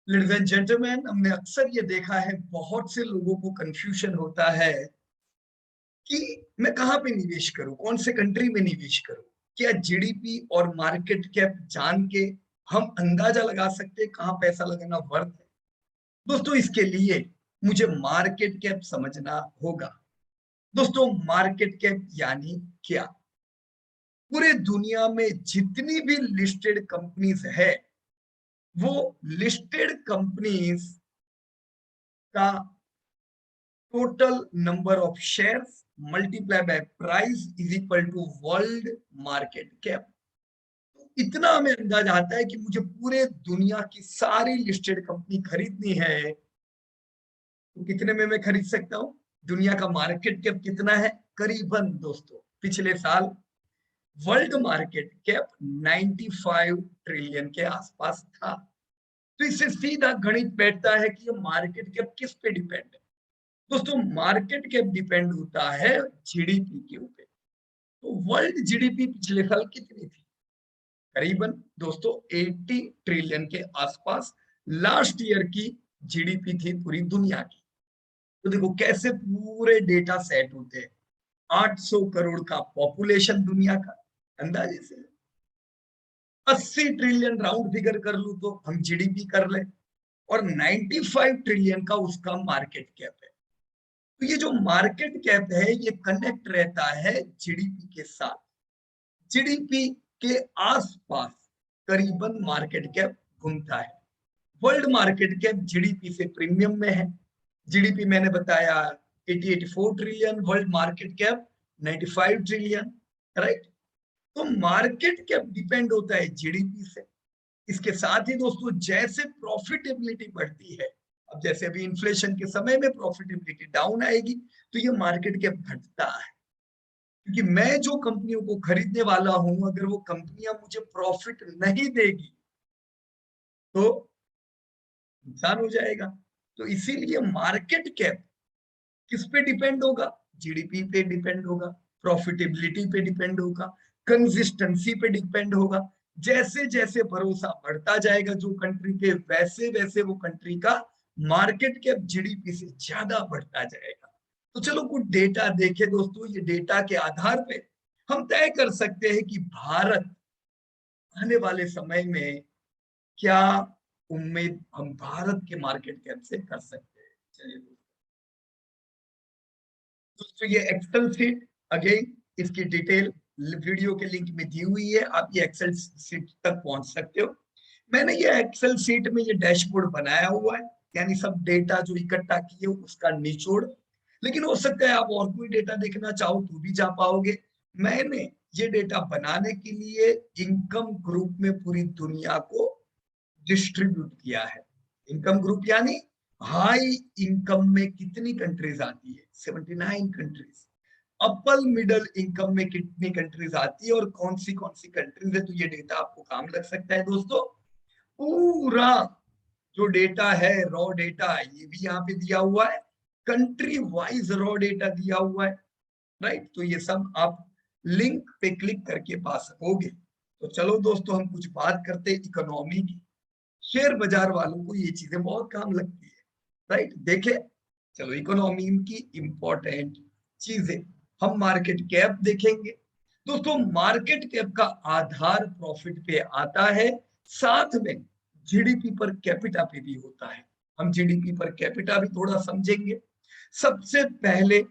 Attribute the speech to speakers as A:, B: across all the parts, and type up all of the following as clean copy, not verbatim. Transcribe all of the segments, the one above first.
A: Ladies and gentleman, हमने अक्सर ये देखा है, बहुत से लोगों को कंफ्यूजन होता है कि मैं कहाँ पे निवेश करूं, कौन से कंट्री में निवेश करूं। क्या जीडीपी और मार्केट कैप जान के हम अंदाजा लगा सकते हैं कहाँ पैसा लगाना वर्थ है? दोस्तों, इसके लिए मुझे मार्केट कैप समझना होगा। दोस्तों, मार्केट कैप यानी क्या? पूरे दुनिया में जितनी भी लिस्टेड कंपनीज है, वो लिस्टेड कंपनीज का total number of shares multiply by price is equal to world market cap. इतना हमें अंदाजा आता है कि मुझे पूरे दुनिया की सारी लिस्टेड कंपनी खरीदनी है, तो कितने में मैं खरीद सकता हूँ? दुनिया का मार्केट कैप कितना है? करीबन दोस्तों, पिछले साल वर्ल्ड मार्केट कैप 95 ट्रिलियन के आसपास था। तो इससे सीधा गणित बैठता है कि ये मार्केट कैप किस पे डिपेंड है। दोस्तों, मार्केट कैप डिपेंड होता है जीडीपी के ऊपर। तो वर्ल्ड जीडीपी पिछले साल कितनी थी? करीबन दोस्तों 80 ट्रिलियन के आसपास लास्ट ईयर की जीडीपी थी पूरी दुनिया की। तो देखो कैसे पूरे डेटा सेट होते हैं। 800 करोड़ का पॉपुलेशन दुनिया का, अंदाजे से 80 ट्रिलियन राउंड फिगर कर लू तो हम जीडीपी कर ले, और 95 ट्रिलियन का उसका मार्केट कैप है। तो ये जो मार्केट कैप है, ये कनेक्ट रहता है जीडीपी के साथ। जीडीपी के आसपास करीबन मार्केट कैप घूमता है। वर्ल्ड मार्केट कैप जीडीपी से प्रीमियम में है। जीडीपी मैंने बताया 84 trillion, world market cap 95 trillion, right. तो मार्केट कैप डिपेंड होता है जीडीपी से। इसके साथ ही दोस्तों, जैसे प्रॉफिटेबिलिटी बढ़ती है, अब जैसे अभी इन्फ्लेशन के समय में प्रॉफिटेबिलिटी डाउन आएगी, तो ये मार्केट कैप घटता है। क्योंकि मैं जो कंपनियों को खरीदने वाला हूं, अगर वो कंपनियां मुझे प्रॉफिट नहीं देगी तो नुकसान हो जाएगा। तो इसीलिए मार्केट कैप किस पे डिपेंड होगा? जीडीपी पे डिपेंड होगा, प्रॉफिटेबिलिटी पे डिपेंड होगा, कंसिस्टेंसी पे डिपेंड होगा। जैसे जैसे भरोसा बढ़ता जाएगा जो कंट्री पे, वैसे वैसे वो कंट्री का मार्केट कैप जीडीपी से ज्यादा बढ़ता जाएगा। तो चलो कुछ डेटा देखें दोस्तों। ये डेटा के आधार पे हम तय कर सकते हैं कि भारत आने वाले समय में क्या उम्मीद हम भारत के मार्केट कैप से कर सकते हैं। चलिए दोस्तों, ये एक्सेल शीट अगेन, इसकी डिटेल वीडियो के लिंक में दी हुई है, आप ये एक्सेल शीट तक पहुंच सकते हो। मैंने ये एक्सेल शीट में ये डैशबोर्ड बनाया हुआ है, यानी सब डेटा जो इकट्ठा किए उसका निचोड़। लेकिन हो सकता है आप और कोई डेटा देखना चाहो तो भी जा पाओगे। मैंने ये डेटा बनाने के लिए इनकम ग्रुप में पूरी दुनिया को डिस्ट्रीब्यूट किया है। इनकम ग्रुप यानी हाई इनकम में कितनी कंट्रीज आती है? 79 कंट्रीज। अपर मिडल इनकम में कितनी कंट्रीज आती है और कौन सी कंट्रीज है? तो ये डेटा आपको काम लग सकता है दोस्तों। पूरा जो डेटा है, रॉ डेटा, ये भी यहाँ पे दिया हुआ है। कंट्री वाइज रॉ डेटा दिया हुआ है, राइट। तो ये सब आप लिंक पे क्लिक करके पा सकोगे। तो चलो दोस्तों, हम कुछ बात करते हैं इकोनॉमी की। शेयर बाजार वालों को ये चीजें बहुत काम लगती है, राइट। देखे, चलो इकोनॉमी की इंपॉर्टेंट चीजें, हम मार्केट कैप देखेंगे। दोस्तों, मार्केट कैप का आधार प्रॉफिट पे आता है, साथ में जीडीपी पर कैपिटा पे भी होता है। हम जीडीपी पर कैपिटा भी थोड़ा समझेंगे। सबसे पहले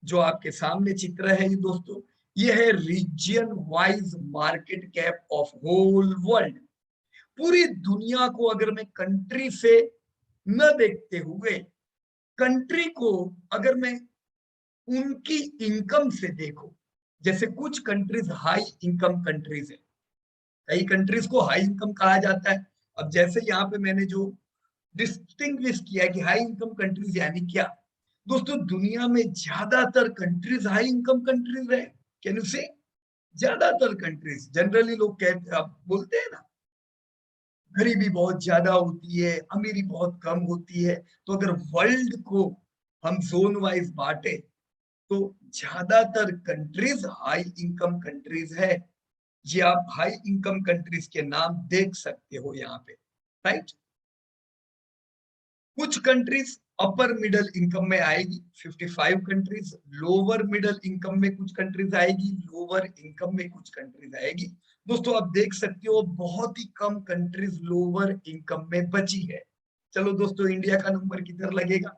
A: जो आपके सामने चित्र है ये दोस्तों, ये है region wise market cap of whole world. पूरी दुनिया को अगर मैं कंट्री से न देखते हुए, कंट्री को अगर मैं उनकी इनकम से देखो, जैसे कुछ कंट्रीज हाई इनकम कंट्रीज है, कई कंट्रीज को हाई इनकम कहा जाता है। अब जैसे यहाँ पे मैंने जो डिस्टिंग्विश किया कि हाई इनकम कंट्रीज यानी क्या, दोस्तों दुनिया में ज्यादातर कंट्रीज हाई इनकम कंट्रीज है। कैन यू से? ज्यादातर कंट्रीज, जनरली लोग कहते, आप बोलते हैं ना, गरीबी बहुत ज्यादा होती है, अमीरी बहुत कम होती है। तो अगर वर्ल्ड को हम जोन वाइज बांटे, तो ज्यादातर कंट्रीज हाई इनकम कंट्रीज है। ये आप हाई इनकम कंट्रीज के नाम देख सकते हो यहाँ पे, राइट। कुछ कंट्रीज अपर मिडिल इनकम में आएगी, 55 कंट्रीज। लोअर मिडिल इनकम में कुछ कंट्रीज आएगी, लोअर इनकम में कुछ कंट्रीज आएगी। दोस्तों आप देख सकते हो बहुत ही कम कंट्रीज लोअर इनकम में बची है। चलो दोस्तों इंडिया का नंबर किधर लगेगा,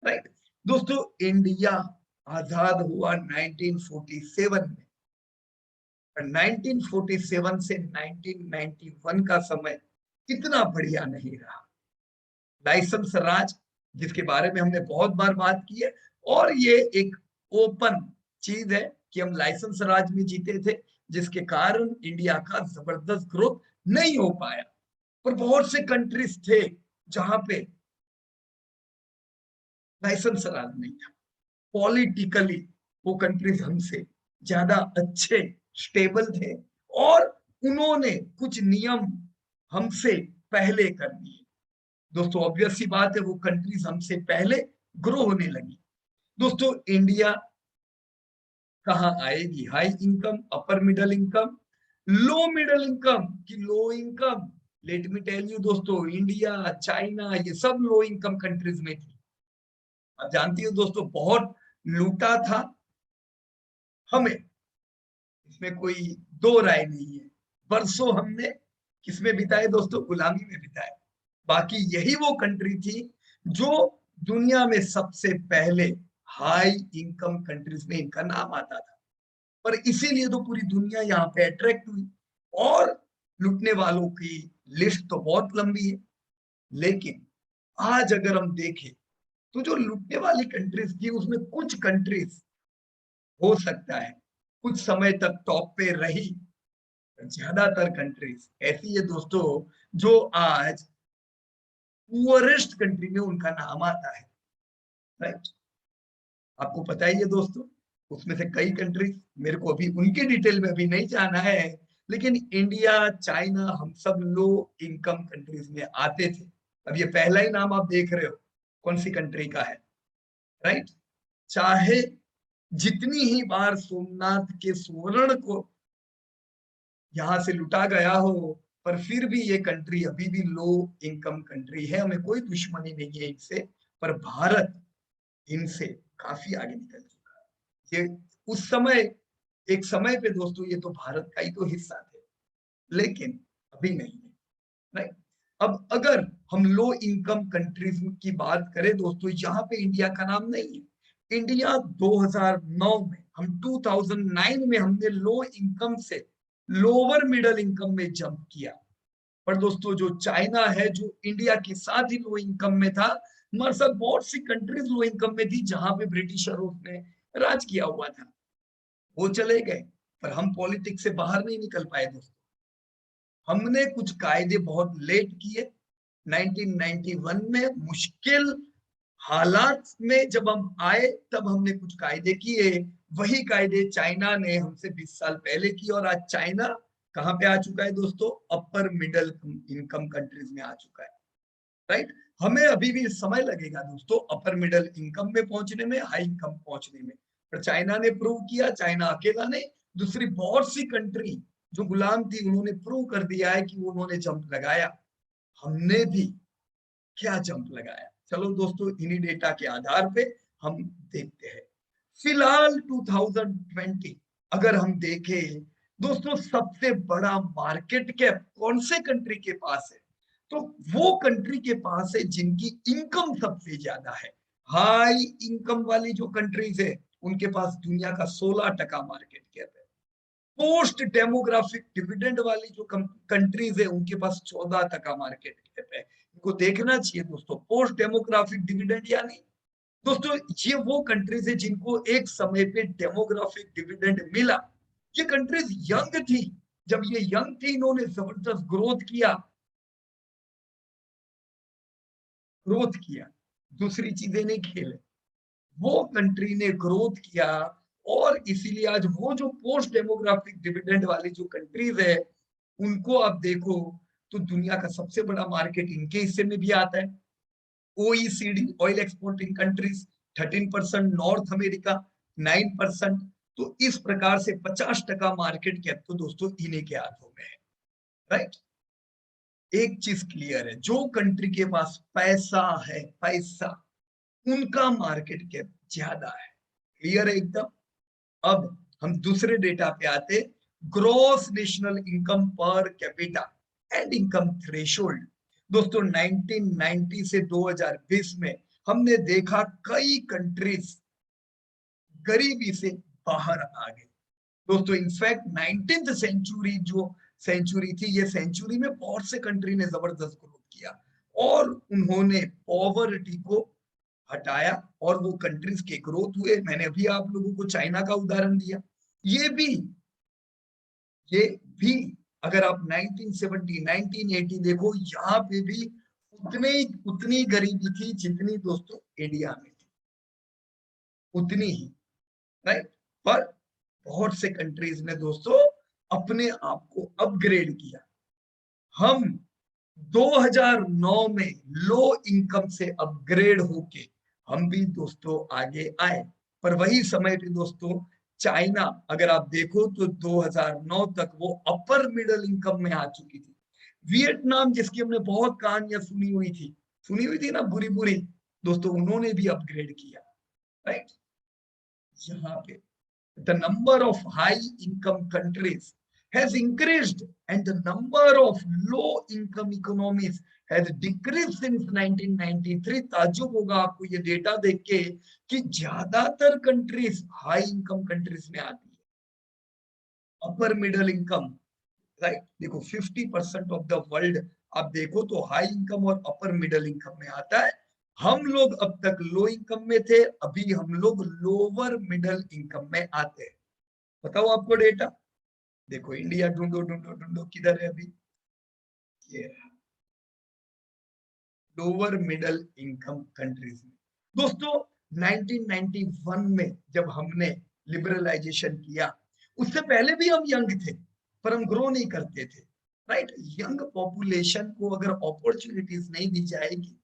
A: राइट। दोस्तों इंडिया आजाद हुआ 1947 में, और 1947 से 1991 का समय इतना बढ़िया नहीं रहा। लाइसेंस राज, जिसके बारे में हमने बहुत बार बात की है, और ये एक ओपन चीज है कि हम लाइसेंस राज में जीते थे, जिसके कारण इंडिया का जबरदस्त ग्रोथ नहीं हो पाया। पर बहुत से कंट्रीज थे जहां पे लाइसेंस राज नहीं था। पॉलिटिकली वो कंट्रीज हमसे ज्यादा अच्छे, स्टेबल थे, और उन्होंने कुछ नियम हमसे पहले कर दिए। दोस्तों ऑब्वियस सी बात है, वो कंट्रीज हमसे पहले ग्रो होने लगी। दोस्तों इंडिया कहाँ आएगी, high income, upper middle income, low middle income की low income? Let me tell you दोस्तों, इंडिया, चाइना, ये सब लो इनकम कंट्रीज में थी। आप जानती हो दोस्तों, बहुत लूटा था हमें, इसमें कोई दो राय नहीं है। बरसों हमने किसमें बिताए दोस्तों, गुलामी में बिताए। बाकी यही वो कंट्री थी जो दुनिया में सबसे पहले हाई इनकम कंट्रीज में इनका नाम आता था। पर इसीलिए तो पूरी दुनिया यहाँ पे अट्रैक्ट हुई, और लुटने वालों की लिस्ट तो बहुत लंबी है। लेकिन आज अगर हम देखें तो जो लुटने वाली कंट्रीज थी उसमें कुछ कंट्रीज हो सकता है कुछ समय तक टॉप पे रही, ज्यादातर कंट्रीज ऐसी है दोस्तों जो आज पुअरेस्ट कंट्री में उनका नाम आता है, राइट। आपको पता ही है दोस्तों, उसमें से कई कंट्रीज, मेरे को अभी उनके डिटेल में अभी नहीं जाना है, लेकिन इंडिया, चाइना, हम सब लो इनकम कंट्रीज में आते थे। अब ये पहला ही नाम आप देख रहे हो, कौन सी कंट्री का है, राइट। चाहे जितनी ही बार सोमनाथ के स्वर्ण को यहां से लुटा गया हो, पर फिर भी ये कंट्री अभी भी लो इनकम कंट्री है। हमें कोई दुश्मनी नहीं है इनसे, पर भारत इनसे काफी आगे निकल चुका है। ये उस समय, एक समय पे दोस्तों ये तो भारत का ही तो हिस्सा थे, लेकिन अभी नहीं है, राइट। अब अगर हम लो इनकम कंट्रीज की बात करें दोस्तों, यहाँ पे इंडिया का नाम नहीं है। इंडिया 2009 में, हम 2009 में हमने लो इनकम से लोअर मिडिल इनकम में जंप किया। पर दोस्तों जो चाइना है, जो इंडिया के साथ ही लो इनकम में था, हमारे साथ बहुत सी कंट्रीज लो इनकम में थी जहां पे ब्रिटिशरों ने राज किया हुआ था। वो चले गए, पर हम पॉलिटिक्स से बाहर नहीं निकल पाए दोस्तों। हमने कुछ कायदे बहुत लेट किए, 1991 में मुश्किल हालात में जब हम आए तब हमने कुछ कायदे किए। वही कायदे चाइना ने हमसे 20 साल पहले किए, और आज चाइना कहां पे आ चुका है दोस्तों, अपर मिडिल इनकम कंट्रीज में आ चुका है, राइट। हमें अभी भी समय लगेगा दोस्तों अपर मिडिल इनकम में पहुंचने में, हाई इनकम पहुंचने में। पर चाइना ने प्रूव किया, चाइना अकेला नहीं, दूसरी बहुत सी कंट्री जो गुलाम थी उन्होंने प्रूव कर दिया है कि उन्होंने जंप लगाया। हमने भी क्या जंप लगाया। चलो दोस्तों इन्हीं डेटा के आधार पे हम देखते हैं। फिलहाल 2020 अगर हम देखें दोस्तों, सबसे बड़ा मार्केट कैप कौन से कंट्री के पास है, तो वो कंट्री के पास है जिनकी इनकम सबसे ज्यादा है। हाई इनकम वाली जो कंट्रीज है उनके पास दुनिया का 16% मार्केट कैप है। पोस्ट डेमोग्राफिक डिविडेंड वाली जो कंट्रीज है उनके पास 14% मार्केट कैप है। इनको देखना चाहिए दोस्तों, पोस्ट डेमोग्राफिक डिविडेंड यानी दोस्तों ये वो कंट्रीज है जिनको एक समय पे डेमोग्राफिक डिविडेंड मिला। ये कंट्रीज यंग थी, जब ये यंग थी इन्होंने जबरदस्त ग्रोथ किया, दूसरी चीजें नहीं खेले, वो कंट्री ने ग्रोथ किया। और इसीलिए आज वो जो पोस्ट डेमोग्राफिक डिविडेंड वाली जो कंट्रीज है उनको आप देखो तो दुनिया का सबसे बड़ा मार्केट इनके हिस्से में भी आता है। OECD, oil exporting countries 13%, north America 9%। तो इस प्रकार से 50% मार्केट कैप तो दोस्तों इन्हीं के हाथों में है, राइट। एक चीज क्लियर है, जो कंट्री के पास पैसा है, पैसा, उनका मार्केट कैप ज्यादा है। क्लियर है एकदम। अब हम दूसरे डेटा पे आते, gross national income per capita and income threshold. दोस्तों 1990 से 2020 में हमने देखा कई कंट्रीज गरीबी से बाहर आ गए। दोस्तों इनफैक्ट 19th सेंचुरी जो सेंचुरी थी, ये सेंचुरी में बहुत से कंट्री ने जबरदस्त ग्रोथ किया और उन्होंने पॉवर्टी को हटाया और वो कंट्रीज के ग्रोथ हुए। मैंने अभी आप लोगों को चाइना का उदाहरण दिया। ये भी ये भी अगर आप 1970 1980 देखो, यहाँ पे भी उतनी गरीबी थी जितनी दोस्तों इंडिया में थी, उतनी ही, राइट। पर बहुत से कंट्रीज ने दोस्तों अपने आप को अपग्रेड किया। हम 2009 में लो इनकम से अपग्रेड होके हम भी दोस्तों आगे आए। पर वही समय पे दोस्तों चाइना अगर आप देखो तो 2009 तक वो अपर मिडिल इनकम में आ चुकी थी। वियतनाम जिसकी हमने बहुत कहानियां सुनी हुई थी ना, बुरी बुरी, दोस्तों उन्होंने भी अपग्रेड किया, राइट। यहाँ पे the number of high income countries has increased and the number of low income economies has decreased since 1993। ताज्जुब होगा आपको ये डेटा देख के कि ज्यादातर कंट्रीज हाई इनकम कंट्रीज में आती है, अपर मिडिल इनकम, राइट। देखो 50% ऑफ द वर्ल्ड आप देखो तो हाई इनकम और अपर मिडिल इनकम में आता है। हम लोग अब तक लो इनकम में थे, अभी हम लोग लोअर मिडिल इनकम में आते हैं। बताओ आपको डेटा, देखो इंडिया ढूंढो ढूंढो ढूंढो, किधर है अभी, ये लोअर मिडिल इनकम कंट्रीज में। दोस्तों 1991 में जब हमने लिबरलाइजेशन किया, उससे पहले भी हम यंग थे पर हम ग्रो नहीं करते थे, राइट। यंग पॉपुलेशन को अगर अपॉर्चुनिटीज नहीं दी जाएगी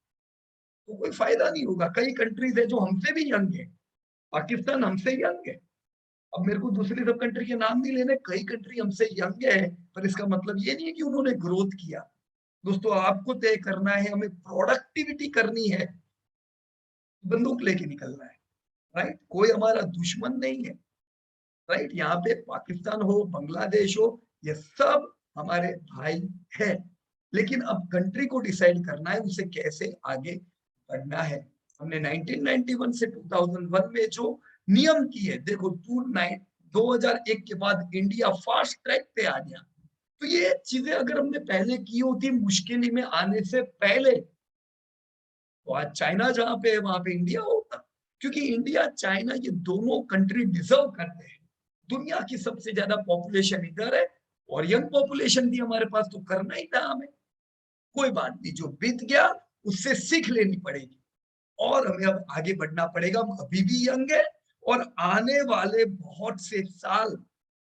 A: तो कोई फायदा नहीं होगा। कई कंट्रीज है जो हमसे भी यंग है, पाकिस्तान हमसे यंग है। अब मेरे को दूसरी सब कंट्री के नाम नहीं लेने, कई कंट्री हमसे यंग है, पर इसका मतलब ये नहीं है कि उन्होंने ग्रोथ किया। दोस्तों आपको तय करना है, हमें प्रोडक्टिविटी करनी है, बंदूक लेके निकलना है, राइट। कोई हमारा दुश्मन नहीं है, राइट। यहाँ पे पाकिस्तान हो, बांग्लादेश हो, ये सब हमारे भाई है। लेकिन अब कंट्री को डिसाइड करना है उसे कैसे आगे बढ़ना है। हमने 1991 से 2001 में जो नियम किए, देखो 2001 के बाद इंडिया फास्ट ट्रैक पे आ गया। तो ये चीजें अगर हमने पहले की होती मुश्किल में आने से पहले, तो आज चाइना जहां पे है वहां पे इंडिया होता। क्योंकि इंडिया चाइना ये दोनों कंट्री डिजर्व करते हैं। दुनिया की सबसे ज्यादा पॉपुलेशन इधर है और यंग पॉपुलेशन भी हमारे पास, तो करना ही था हमें। कोई बात नहीं, जो बीत गया उससे सीख लेनी पड़ेगी और हमें अब आगे बढ़ना पड़ेगा। हम अभी भी यंग है और आने वाले बहुत से साल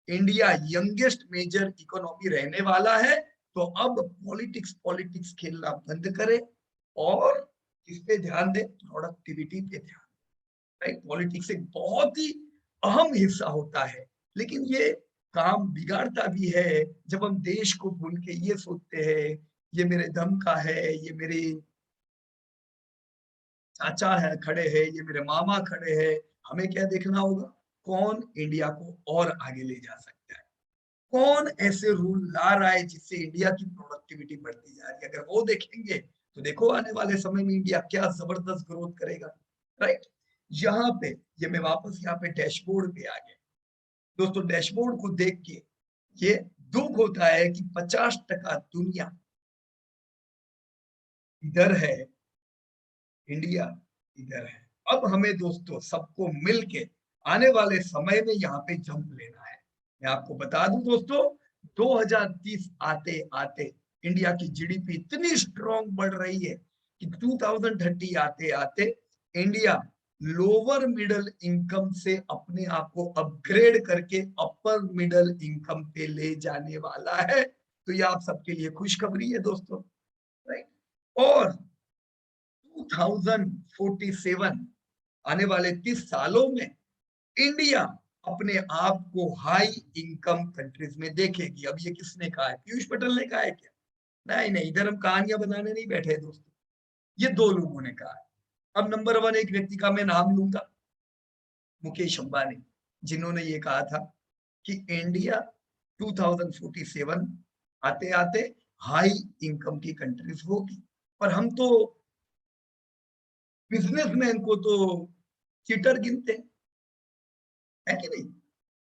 A: इंडिया यंगेस्ट मेजर इकोनॉमी रहने वाला है। तो अब पॉलिटिक्स पॉलिटिक्स खेलना बंद करें और किस पे ध्यान दें, प्रोडक्टिविटी पे ध्यान। राइट, पॉलिटिक्स एक बहुत ही अहम हिस्सा होता है, लेकिन ये काम बिगाड़ता भी है जब हम देश को भूल के ये सोचते हैं ये मेरे दम का है, ये मेरे चाचा है खड़े हैं, ये मेरे मामा खड़े हैं। हमें क्या देखना होगा, कौन इंडिया को और आगे ले जा सकता है, कौन ऐसे रूल ला रहा है जिससे इंडिया की प्रोडक्टिविटी बढ़ती जा रही है। अगर वो देखेंगे तो देखो आने वाले समय में इंडिया क्या जबरदस्त ग्रोथ करेगा, राइट। यहाँ पे ये मैं वापस यहाँ पे डैशबोर्ड पे आ गया। दोस्तों डैशबोर्ड को देख के ये दुख होता है कि 50% दुनिया इधर है, इंडिया इधर है। अब हमें दोस्तों सबको मिलके आने वाले समय में यहाँ पे जंप लेना है। मैं आपको बता दूं दोस्तों, 2030 आते आते इंडिया की जीडीपी इतनी स्ट्रॉन्ग बढ़ रही है कि 2030 आते आते इंडिया लोअर मिडिल इनकम से अपने आप को अपग्रेड करके अपर मिडिल इनकम पे ले जाने वाला है। तो ये आप सबके लिए खुशखबरी है दोस्तों, राइट। और 2047 आने वाले 30 सालों में इंडिया अपने आप को हाई इनकम कंट्रीज में देखेगी। अब ये किसने कहा है, पीयूष पटेल ने कहा है क्या? नहीं नहीं, इधर हम कहानियां बनाने नहीं बैठे हैं दोस्तों, ये दो लोगों ने कहा है। अब नंबर वन एक व्यक्ति का मैं नाम लूंगा, मुकेश अंबानी, जिन्होंने ये कहा था कि इंडिया 2047 आते आते हाई इनकम की कंट्रीज होगी। पर हम तो बिजनेसमैन को तो चीटर गिनते हैं, है कि नहीं?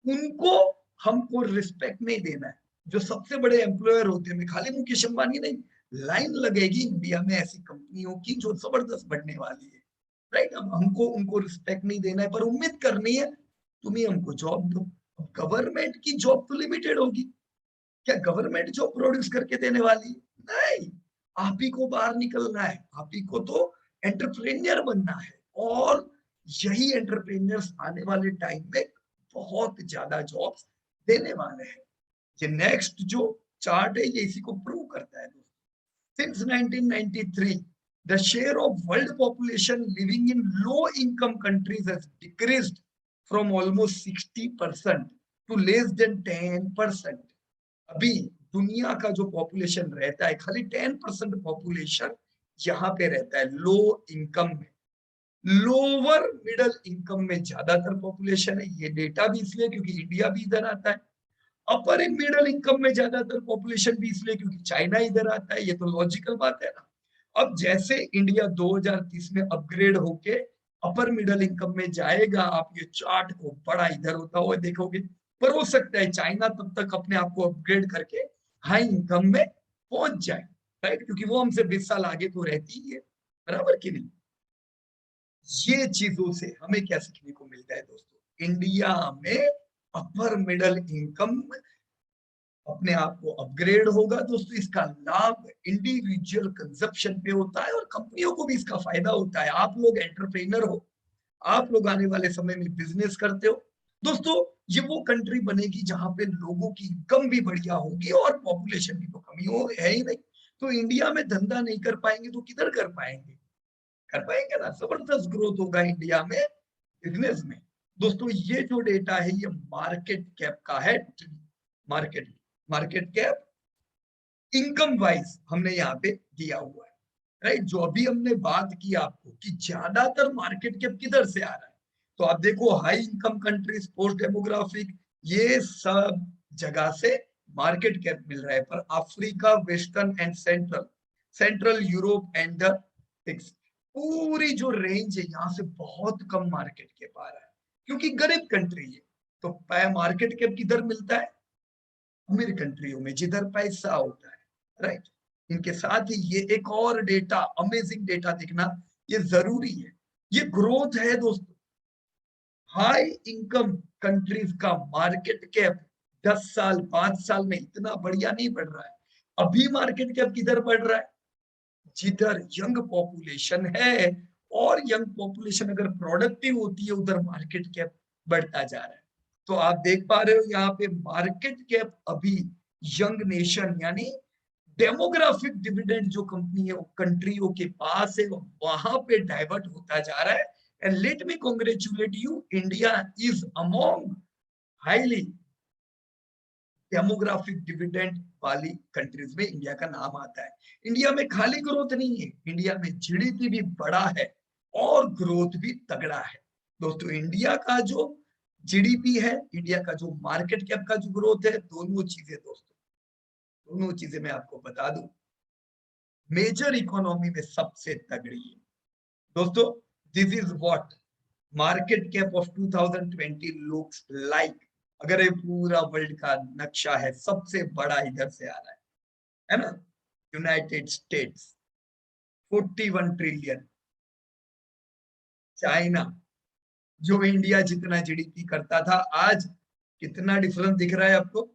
A: उनको हमको रिस्पेक्ट नहीं देना है। जो सबसे बड़े एम्प्लॉयर होते हैं, खाली मुकेश अंबानी नहीं, लाइन लगेगी इंडिया में ऐसी कंपनियों की जो जबरदस्त बढ़ने वाली है, राइट? अब हमको उनको रिस्पेक्ट नहीं देना है, पर उम्मीद करनी है तुम ही हमको जॉब दो। गवर्नमेंट की जॉब तो लिमिटेड होगी, क्या गवर्नमेंट जॉब प्रोड्यूस करके देने वाली है? नहीं, आप ही को बाहर निकलना है, आप ही को तो एंटरप्रेन्योर बनना है। और यही एंटरप्रेन्योर्स आने वाले टाइम में बहुत ज्यादा जॉब्स देने वाले हैं। ये नेक्स्ट जो चार्ट है ये इसी को प्रूव करता है। Since 1993, the share of world population living in low-income countries has decreased from almost 60% to less than 10%. अभी दुनिया का जो पॉपुलेशन रहता है, खाली 10% पॉपुलेशन यहाँ पे रहता है लो इनकम में। लोअर मिडिल इनकम में ज्यादातर पॉपुलेशन है। ये डेटा भी इसलिए क्योंकि इंडिया भी इधर आता है। अपर इन मिडिल इनकम में ज्यादातर पॉपुलेशन भी इसलिए क्योंकि चाइना इधर आता है। ये तो लॉजिकल बात है ना। अब जैसे इंडिया 2030 में अपग्रेड होके अपर मिडिल इनकम में जाएगा, आप ये चार्ट को बड़ा इधर होता हुआ देखोगे। पर हो सकता है चाइना तब तक अपने आप को अपग्रेड करके हाई इनकम में पहुंच जाए, राइट? क्योंकि वो हमसे 20 साल आगे तो रहती ही है, बराबर कि नहीं? ये चीजों से हमें क्या सीखने को मिलता है दोस्तों? इंडिया में अपर मिडिल इनकम अपने आप को अपग्रेड होगा दोस्तों। इसका लाभ इंडिविजुअल कंजप्शन पे होता है और कंपनियों को भी इसका फायदा होता है। आप लोग एंटरप्रेन्योर हो, आप लोग आने वाले समय में बिजनेस करते हो दोस्तों, ये वो कंट्री बनेगी जहां पे लोगों की इनकम भी बढ़िया होगी और पॉपुलेशन की तो कमी हो है ही नहीं। तो इंडिया में धंधा नहीं कर पाएंगे तो किधर कर पाएंगे? कर पाएंगे ना। जबरदस्त ग्रोथ होगा इंडिया में बिजनेस में। दोस्तों ये जो डेटा है ये मार्केट कैप का है। Market market cap income wise हमने यहाँ पे दिया हुआ है, राइट? जो अभी हमने बात की आपको कि ज्यादातर मार्केट कैप किधर से आ रहा है, तो आप देखो high income countries, post demographic, ये सब जगह से मार्केट कैप मिल रहा है। पर Africa, western and central, central Europe and पूरी जो रेंज है यहाँ से बहुत कम मार्केट कैप आ रहा है, क्योंकि गरीब कंट्री है। तो मार्केट कैप किधर मिलता है? अमीर कंट्रियों में, जिधर पैसा होता है, राइट? इनके साथ ही ये एक और डेटा, अमेजिंग डेटा देखना ये जरूरी है। ये ग्रोथ है दोस्तों। हाई इनकम कंट्रीज का मार्केट कैप 10 साल 5 साल में इतना बढ़िया नहीं बढ़ रहा है। अभी मार्केट कैप किधर बढ़ रहा है? जिधर यंग पॉपुलेशन है, और यंग पॉपुलेशन अगर प्रोडक्टिव होती है उधर मार्केट कैप बढ़ता जा रहा है। तो आप देख पा रहे हो यहाँ पे मार्केट कैप अभी यंग नेशन यानी डेमोग्राफिक डिविडेंड जो कंपनी है कंट्रियों के पास है, वहां पे डाइवर्ट होता जा रहा है। And let me congratulate you, India is among highly demographic dividend वाली कंट्रीज में इंडिया का नाम आता है। इंडिया में खाली ग्रोथ नहीं है, इंडिया में जीडीपी भी बड़ा है और ग्रोथ भी तगड़ा है। दोस्तों इंडिया का जो जीडीपी है, इंडिया का जो मार्केट कैप का जो ग्रोथ है, दोनों चीजें दोस्तों, दोनों चीजें मैं आपको बता दूं मेजर इकोनॉमी में सबसे तगड़ी है दोस्तों। This is what market cap of 2020 looks like. अगर ये पूरा वर्ल्ड का नक्शा है, सबसे बड़ा इधर से आ रहा है ना? यूनाइटेड स्टेट्स 41 ट्रिलियन, चाइना जो इंडिया जितना जीडीपी करता था, आज कितना डिफरेंस दिख रहा है आपको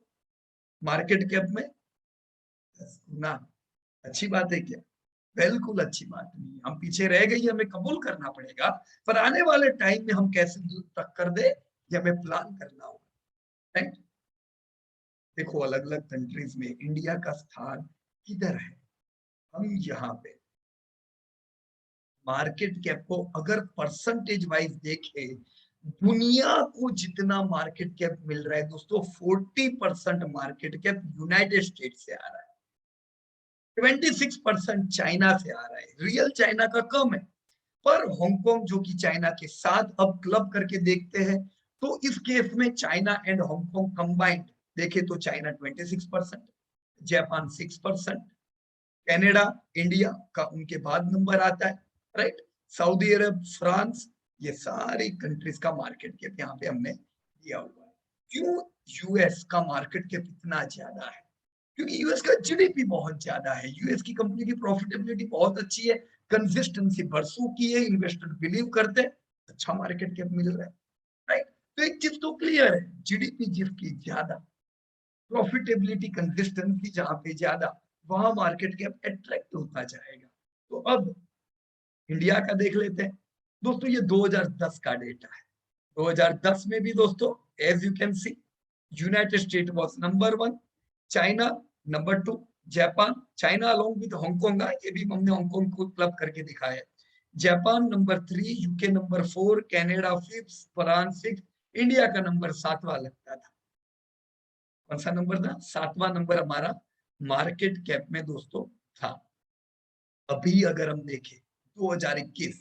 A: मार्केट कैप में? ना अच्छी बात है क्या? बिल्कुल अच्छी बात नहीं। हम पीछे रह गई, हमें कबूल करना पड़ेगा। पर आने वाले टाइम में हम कैसे टक्कर दे ये हमें प्लान करना होगा, राइट? देखो अलग अलग कंट्रीज में इंडिया का स्थान किधर है। हम यहाँ पे मार्केट कैप को अगर परसेंटेज वाइज देखें, दुनिया को जितना मार्केट कैप मिल रहा है दोस्तों, 40% मार्केट कैप यूनाइटेड स्टेट से आ रहा है। 26% चाइना से आ रहा है, रियल चाइना का कम है। पर हांगकांग जो कि चाइना के साथ अब क्लब करके देखते हैं, तो इस केस में चाइना एंड हांगकांग कंबाइंड देखे तो चाइना 26%, जापान 6%, कनाडा, इंडिया का उनके बाद नंबर आता है, राइट। सऊदी अरब, फ्रांस, ये सारी कंट्रीज का मार्केट कैप यहाँ पे हमने दिया हुआ है। क्यों यूएस का मार्केट कैप इतना ज्यादा है? क्योंकि यूएस का जीडीपी बहुत ज्यादा है, यूएस की कंपनी की प्रॉफिटेबिलिटी बहुत अच्छी है, कंसिस्टेंसी बरसों की है, इन्वेस्टर बिलीव करते हैं, अच्छा मार्केट कैप मिल रहा है, राइट। तो एक चीज तो क्लियर है, जीडीपी जिसकी ज्यादा, प्रॉफिटेबिलिटी कंसिस्टेंसी जहां पे ज्यादा, वहां मार्केट कैप अट्रैक्ट होता जाएगा। तो अब इंडिया का देख लेते हैं दोस्तों, ये 2010 का डेटा है। 2010 में भी दोस्तों as you can see, United State was number 1, China number 2, Japan, China along with Hong Kong, ये भी हमने हांगकांग को क्लब करके दिखाया है, Japan number 3, UK number 4, Canada 5th, France 6th, India का नंबर 7वां लगता था। कौन सा नंबर था? 7वां नंबर हमारा मार्केट कैप में दोस्तों था। अभी अगर हम देखें 2021,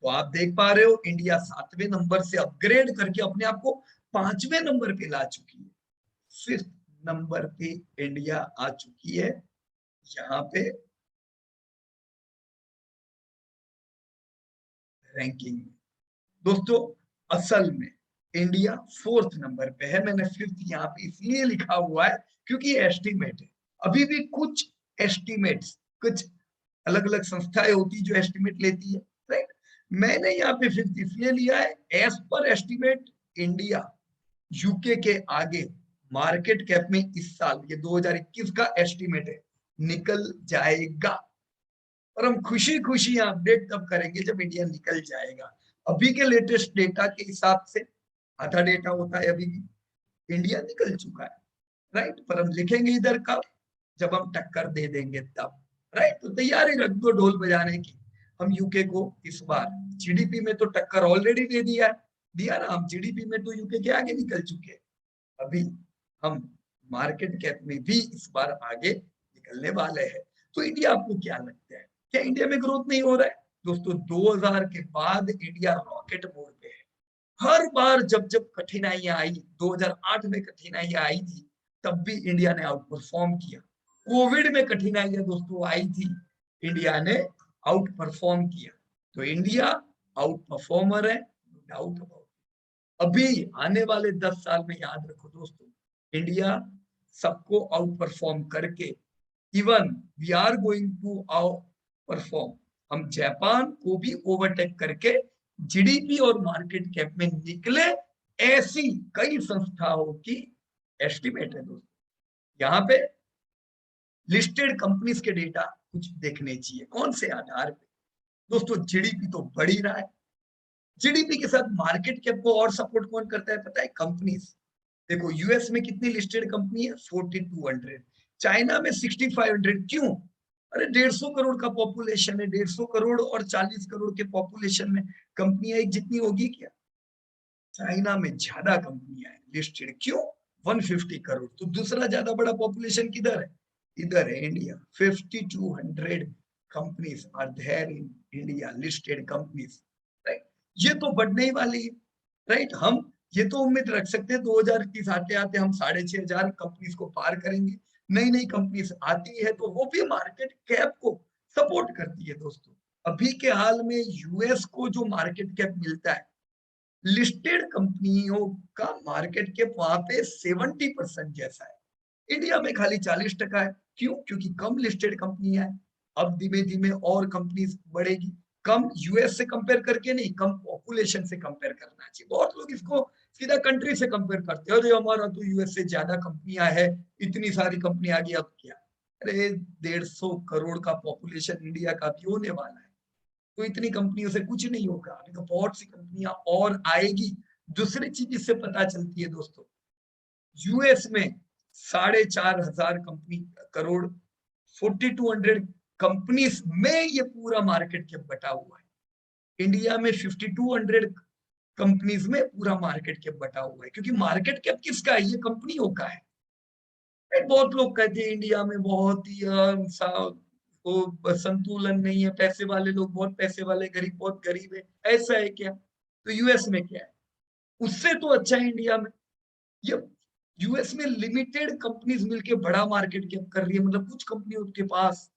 A: तो आप देख पा रहे हो इंडिया 7वें नंबर से अपग्रेड करके अपने आप को 5वें नंबर पे ला चुकी है, 5th नंबर पे इंडिया आ चुकी है यहाँ पे रैंकिंग में। दोस्तों असल में इंडिया 4th नंबर पे है, मैंने 5th यहाँ पे इसलिए लिखा हुआ है क्योंकि एस्टिमेट है, अभी भी कुछ एस्टिमेट्स, कुछ अलग अलग संस्थाएं होती जो एस्टिमेट लेती है, राइट। मैंने यहाँ पे 5th इसलिए लिया है, as per estimate India UK के आगे मार्केट कैप में इस साल, ये 2021 का एस्टिमेट है, निकल जाएगा। और हम खुशी खुशी अपडेट तब करेंगे जब इंडिया निकल जाएगा। अभी के लेटेस्ट डेटा के हिसाब से आधा डेटा होता है अभी भी, इंडिया निकल चुका है, राइट। पर हम लिखेंगे इधर कब? जब हम टक्कर दे देंगे तब, राइट। तो तैयारी रख दो ढोल बजाने की। हम यूके को इस बार जीडीपी में तो टक्कर ऑलरेडी दे दिया है, दिया ना, हम जीडीपी में तो यूके के आगे निकल चुके हैं। अभी हम मार्केट कैप में भी इस बार आगे निकलने वाले हैं। तो इंडिया, आपको क्या लगता है, क्या इंडिया में ग्रोथ नहीं हो रहा है? दोस्तों 2000 के बाद इंडिया रॉकेट मोड पे है। हर बार जब जब कठिनाइयां आई, 2008 में कठिनाइयां आई थी, तब भी इंडिया ने आउट परफॉर्म किया। कोविड में कठिनाइयां दोस्तों आई थी, इंडिया ने आउट परफॉर्म किया। तो इंडिया आउट परफॉर्मर है, नो डाउट अबाउट। अभी आने वाले 10 साल में याद रखो दोस्तों, इंडिया सबको आउट परफॉर्म करके, even we are going to outperform, हम जापान को भी ओवरटेक करके जीडीपी और मार्केट कैप में निकले, ऐसी कई संस्थाओं की एस्टिमेट है दोस्तों। यहाँ पे लिस्टेड कंपनीज के डेटा कुछ देखने चाहिए, कौन से आधार पे? दोस्तों जीडीपी तो बढ़ ही रहा है, जीडीपी के साथ मार्केट कैप को और सपोर्ट कौन करता है पता है? कंपनीज। देखो यूएस में कितनी लिस्टेड कंपनी है? 4200, चाइना में 6500। क्यों? अरे 150 करोड़ का पॉपुलेशन है, 150 करोड़ और 40 करोड़ के पॉपुलेशन में कंपनियां एक जितनी होगी क्या? चाइना में ज्यादा कंपनियां हैं लिस्टेड, क्यों? 150 करोड़। तो दूसरा ज्यादा बड़ा पॉपुलेशन किधर है? इधर है, India. 5200 companies are there in India, listed companies, right. ये तो बढ़ने ही वाली है, राइट। हम ये तो उम्मीद रख सकते हैं 2030 आते आते हम 6500 कंपनीज को पार करेंगे। नई नई कंपनीज आती है तो वो भी मार्केट कैप को सपोर्ट करती है दोस्तों। अभी के हाल में यूएस को जो मार्केट कैप मिलता है, लिस्टेड कंपनियों का मार्केट कैप वहां पे 70% जैसा है, इंडिया में खाली 40% है। क्यों? क्योंकि कम लिस्टेड कंपनियां हैं। अब धीमे धीमे और कंपनीज बढ़ेगी, कम यूएस से कंपेयर करके नहीं, कम पॉपुलेशन से कंपेयर करना चाहिए। बहुत लोग इसको सीधा कंट्री से कंपेयर करते हैं, अरे हमारा तो यूएस से ज्यादा कंपनियां है, इतनी सारी कंपनी आ गई, अब क्या? अरे 150 करोड़ का पॉपुलेशन इंडिया का भी होने वाला है, तो इतनी कंपनियों से कुछ नहीं होगा, अभी तो बहुत सी कंपनियां और आएगी। दूसरी चीज इससे पता चलती है दोस्तों, यूएस में 4500 कंपनी करोड़, 4200 कंपनीज में ये पूरा मार्केट कैप बटा हुआ है। इंडिया में 5200 कंपनीज में पूरा मार्केट कैप बटा हुआ है, क्योंकि मार्केट कैप किसका है? ये कंपनियों का है, राइट। बहुत लोग कहते हैं इंडिया में बहुत ही वो संतुलन नहीं है, पैसे वाले लोग बहुत पैसे वाले, गरीब बहुत गरीब है, ऐसा है क्या? तो यूएस में क्या है? उससे तो अच्छा है इंडिया में। ये यूएस में लिमिटेड कंपनीज मिलके बड़ा मार्केट कैप कर रही है, मतलब कुछ कंपनी उनके पास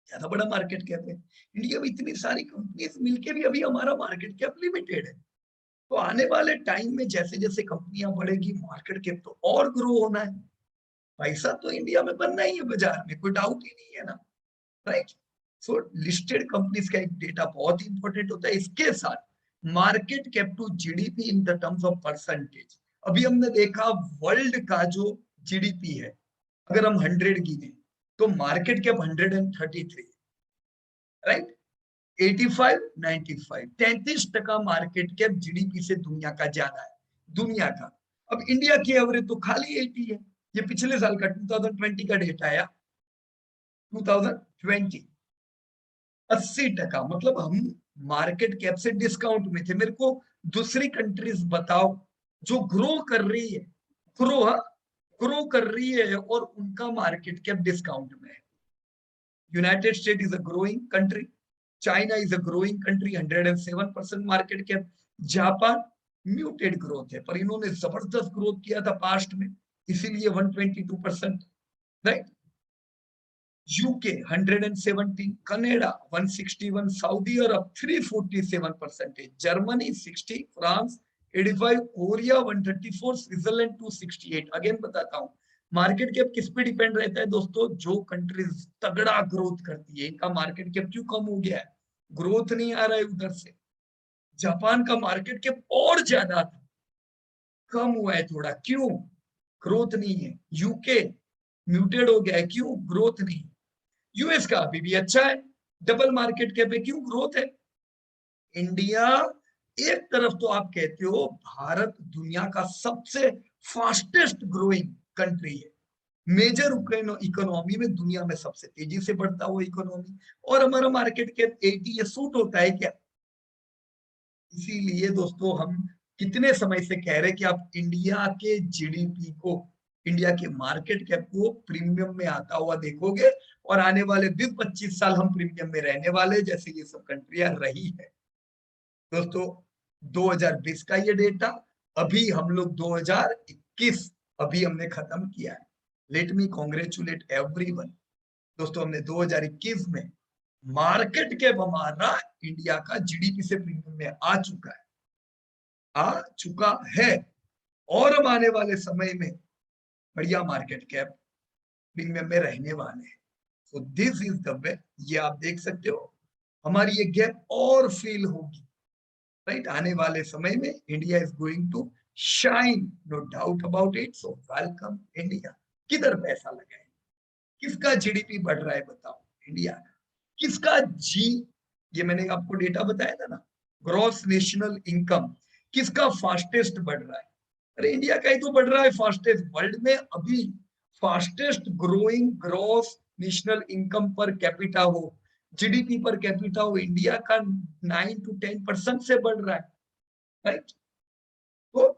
A: ज्यादा बड़ा मार्केट कैप है। इंडिया में इतनी सारी कंपनीज मिलके भी अभी हमारा मार्केट कैप लिमिटेड है। तो आने वाले टाइम में जैसे जैसे कंपनियां बढ़ेगी, मार्केट कैप तो और ग्रो होना है। पैसा तो इंडिया में बनना ही है बाजार में, कोई डाउट ही नहीं है ना, राइट। सो लिस्टेड कंपनीज का एक डेटा बहुत ही इंपॉर्टेंट होता है। इसके साथ market cap to GDP in the terms of percentage. अभी हमने देखा वर्ल्ड का जो जीडीपी है, अगर हम 100 गिने तो market cap 133, right. 85 95 33% market cap GDP से दुनिया का ज्यादा है, दुनिया का। अब इंडिया की एवरेज तो खाली 80 है। ये पिछले साल का 2020 का डेटा आया, 2020 80%। मतलब हम मार्केट कैप से डिस्काउंट में थे। मेरे को दूसरी कंट्रीज बताओ जो ग्रो कर रही है, ग्रो ग्रो कर रही है और उनका मार्केट कैप डिस्काउंट में है। United state is a growing country, China is a growing country, 107% market cap. Japan muted growth है, पर इन्होंने जबरदस्त ग्रोथ किया था पास्ट में, इसीलिए 122%, राइट। यूके 117, कनाडा 161, सऊदी अरब 347%, Germany 60, France 85, Korea 134, Switzerland 268। Again बताता हूँ, मार्केट कैप किस पे डिपेंड रहता है दोस्तों? जो कंट्रीज तगड़ा ग्रोथ करती है, इनका मार्केट कैप क्यों कम हो गया है? ग्रोथ नहीं आ रहा है उधर से। जापान का मार्केट कैप और ज्यादा था, कम हुआ है थोड़ा, क्यों? ग्रोथ नहीं है। यूके म्यूटेड हो गया है, क्यों? ग्रोथ नहीं। यूएस का अभी भी अच्छा है, डबल मार्केट कैप है, क्यों? ग्रोथ है। इंडिया, एक तरफ तो आप कहते हो भारत दुनिया का सबसे फास्टेस्ट ग्रोइंग कंट्री है, मेजर इकोनॉमी में दुनिया में सबसे तेजी से बढ़ता हुआ इकोनॉमी, और हमारा मार्केट कैप 80, ये सूट होता है क्या? इसीलिए दोस्तों हम कितने समय से कह रहे हैं कि आप इंडिया के जीडीपी को, इंडिया के मार्केट कैप को प्रीमियम में आता हुआ देखोगे, और आने वाले 20-25 साल हम प्रीमियम में रहने वाले, जैसे ये सब कंट्रियां रही है। दोस्तों 2020 का ये डेटा, अभी हम लोग 2021 अभी हमने खत्म किया है। Let me congratulate everyone. दोस्तों हमने 2021 में मार्केट कैप हमारा इंडिया का जीडीपी से प्रीमियम में आ चुका है, आ चुका है। और हम आने वाले समय में बढ़िया मार्केट कैप प्रीमियम में रहने वाले हैं। So this is the way, ये आप देख सकते हो हमारी ये गैप और फील होगी, राइट। आने वाले समय में India is going to shine, no doubt about it. So welcome India. किधर पैसा लगाए? किसका जीडीपी बढ़ रहा है बताओ? इंडिया का। किसका जी, ये मैंने आपको डेटा बताया था ना, ग्रॉस नेशनल इनकम किसका फास्टेस्ट बढ़ रहा है? अरे इंडिया का ही तो बढ़ रहा है फास्टेस्ट वर्ल्ड में। अभी fastest growing gross national income per capita हो, जीडीपी पर कैपिटा हो, इंडिया का 9 to 10% से बढ़ रहा है, राइट। तो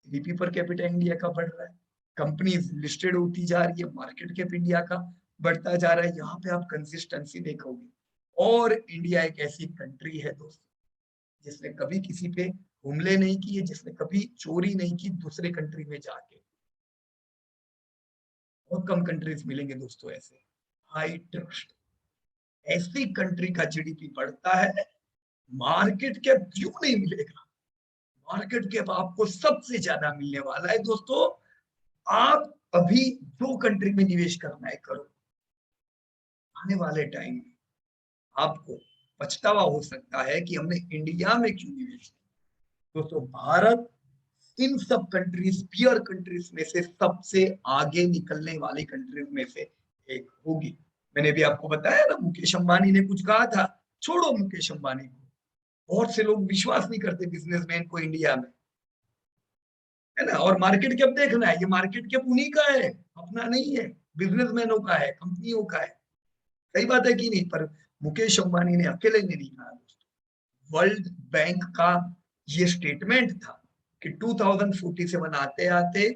A: जीडीपी पर कैपिटा इंडिया का बढ़ रहा है, कंपनीज लिस्टेड होती जा रही है, मार्केट कैप इंडिया का बढ़ता जा रहा है। यहाँ पे आप कंसिस्टेंसी देखोगे। और इंडिया एक ऐसी कंट्री है दोस्तों जिसने कभी किसी पे हमले नहीं किए, जिसने कभी चोरी नहीं की दूसरे कंट्री में जाके। बहुत कम कंट्रीज मिलेंगे दोस्तों ऐसे। हाई ट्रस्ट, ऐसी कंट्री का जीडीपी बढ़ता है, मार्केट कैप क्यों नहीं मिलेगा? मार्केट कैप आपको सबसे ज्यादा मिलने वाला है दोस्तों। आप अभी जो कंट्री में निवेश करना है करो, आने वाले टाइम में आपको पछतावा हो सकता है कि हमने इंडिया में क्यों निवेश किया। दोस्तों भारत इन सब कंट्रीज, पियर कंट्रीज में से सबसे आगे निकलने वाली कंट्रीज में से एक होगी। मैंने भी आपको बताया ना, मुकेश अंबानी ने कुछ कहा था। छोड़ो मुकेश अंबानी को, बहुत से लोग विश्वास नहीं करते बिजनेसमैन को इंडिया में, है ना। और मार्केट कैप देखना है, ये मार्केट कैप उन्हीं का है, अपना नहीं है, बिजनेसमैनों का है, कंपनियों का है। सही बात है कि नहीं? पर मुकेश अंबानी ने अकेले ने नहीं कहा दोस्तों, वर्ल्ड बैंक का ये स्टेटमेंट था कि 2047 आते आते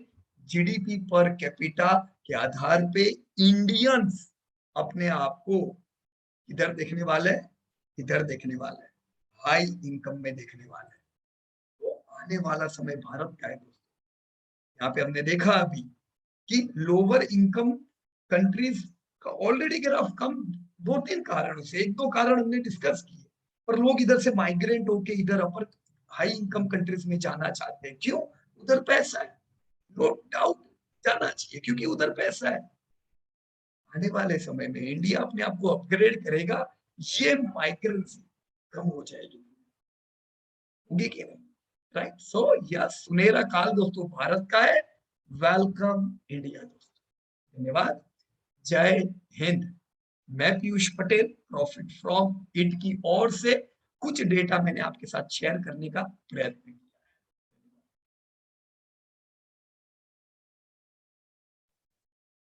A: जीडीपी पर कैपिटा के आधार पे इंडियंस अपने आप को इधर देखने वाले हैं, इधर देखने वाले हैं, हाई इनकम में देखने वाले हैं। तो आने वाला समय भारत का है दोस्तों। यहाँ पे हमने देखा अभी कि लोअर इनकम कंट्रीज का ऑलरेडी ग्राफ कम 2-3 कारणों से, 1-2 कारण हमने डिस्कस किए, पर लोग इधर से माइग्रेट होके इधर अपर हाई इनकम कंट्रीज में जाना चाहते हैं। क्यों? उधर पैसा है, नो डाउट जाना चाहिए क्योंकि उधर पैसा है। आने वाले समय में इंडिया अपने आप को अपग्रेड करेगा, ये माइग्रेंसी कम हो जाएगी, होगी कि नहीं? राइट? सो यस, सुनहरा काल दोस्तों भारत का है। वेलकम इंडिया दोस्तों। धन्यवाद। जय हिंद। मैं Piyush Patel, profit from it की ओर से कुछ डेटा मैंने आपके साथ शेयर करने का प्रयत्न किया।